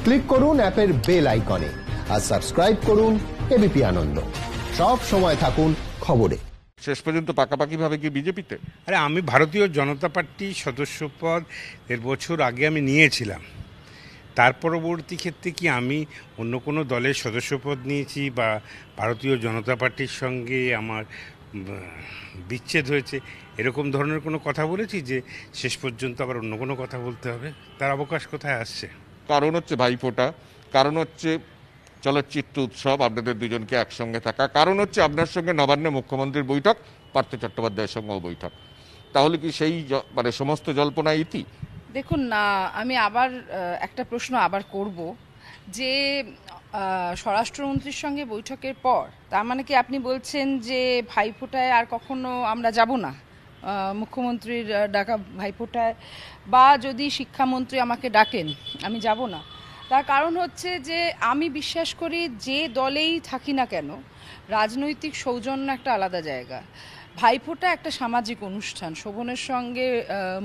Click করুন অ্যাপের bell আইকনে আর সাবস্ক্রাইব করুন এবিপি আনন্দ। সব সময় থাকুন খবরে। শেষ পর্যন্ত পাকাপাকি ভাবে কি বিজেপিতে? আরে আমি ভারতীয় জনতা পার্টির সদস্যপদ 1.5 বছর আগে আমি নিয়েছিলাম। তার পরবর্তী ক্ষেত্রে কি আমি অন্য কোনো দলের সদস্যপদ নিয়েছি বা ভারতীয় জনতা পার্টির সঙ্গে আমার বিচ্ছেদ হয়েছে এরকম ধরনের কোনো কথা বলেছি যে শেষ পর্যন্ত আবার অন্য কোনো কথা বলতে হবে? তার অবকাশ কোথায় আসছে? কারণ হচ্ছে ভাইফোঁটা, কারণ হচ্ছে চলচ্চিত্র উৎসব, আপনাদের দুজনকে একসঙ্গে থাকা, কারণ হচ্ছে আপনার সঙ্গে নবান্নে মুখ্যমন্ত্রীর বৈঠক, পার্থ চট্টোপাধ্যায়ের সঙ্গেও বৈঠক। তাহলে কি সেই মানে সমস্ত জল্পনা ইতি? দেখুন না, আমি আবার একটা প্রশ্ন আবার করব যে স্বরাষ্ট্রমন্ত্রীর সঙ্গে বৈঠকের পর তার মানে কি আপনি বলছেন যে ভাইফোঁটায় আর কখনো আমরা যাব না, মুখ্যমন্ত্রীর ডাকা ভাইফোঁটায়, বা যদি শিক্ষামন্ত্রী আমাকে ডাকেন আমি যাব না? তার কারণ হচ্ছে যে আমি বিশ্বাস করি যে দলেই থাকি না কেন রাজনৈতিক সৌজন্য একটা আলাদা জায়গা। ভাইফোঁটা একটা সামাজিক অনুষ্ঠান। শোভনের সঙ্গে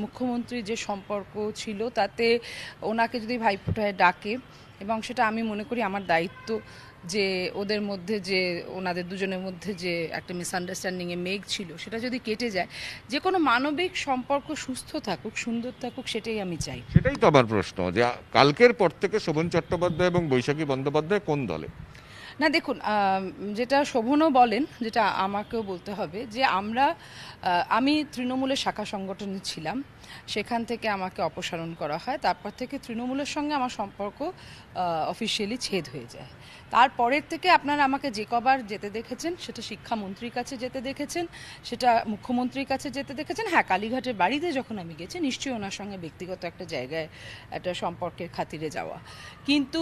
মুখ্যমন্ত্রীর যে সম্পর্ক ছিল তাতে ওনাকে যদি ভাইফোঁটায় ডাকে, এবং সেটা আমি মনে করি আমার দায়িত্ব যে ওদের মধ্যে যে ওনাদের দুজনের মধ্যে যে একটা মিসআন্ডারস্ট্যান্ডিংয়ে মেঘ ছিল সেটা যদি কেটে যায়, যে কোনো মানবিক সম্পর্ক সুস্থ থাকুক, সুন্দর থাকুক, সেটাই আমি চাই। সেটাই তো আমার প্রশ্ন, যে কালকের পর থেকে শোভন চট্টোপাধ্যায় এবং বৈশাখী বন্দ্যোপাধ্যায় কোন দলে? না দেখুন, যেটা শোভনও বলেন, যেটা আমাকেও বলতে হবে যে আমি তৃণমূলের শাখা সংগঠনে ছিলাম, সেখান থেকে আমাকে অপসারণ করা হয়। তারপর থেকে তৃণমূলের সঙ্গে আমার সম্পর্ক অফিসিয়ালি ছেদ হয়ে যায়। তারপরের থেকে আপনারা আমাকে যে কবার যেতে দেখেছেন সেটা শিক্ষামন্ত্রীর কাছে যেতে দেখেছেন, সেটা মুখ্যমন্ত্রীর কাছে যেতে দেখেছেন। হ্যাঁ, কালীঘাটের বাড়িতে যখন আমি গেছি নিশ্চয়ই ওনার সঙ্গে ব্যক্তিগত একটা জায়গায় একটা সম্পর্কের খাতিরে যাওয়া। কিন্তু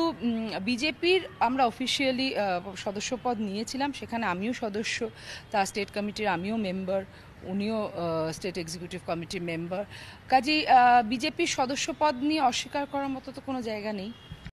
বিজেপির আমরা অফিসিয়ালি সদস্যপদ নিয়েছিলাম, সেখানে আমিও সদস্য, তার স্টেট কমিটির আমিও মেম্বার, উনিও স্টেট এক্সিকিউটিভ কমিটির মেম্বার। কাজেই বিজেপির সদস্যপদ নিয়ে অস্বীকার করার মতো তো কোনো জায়গা নেই।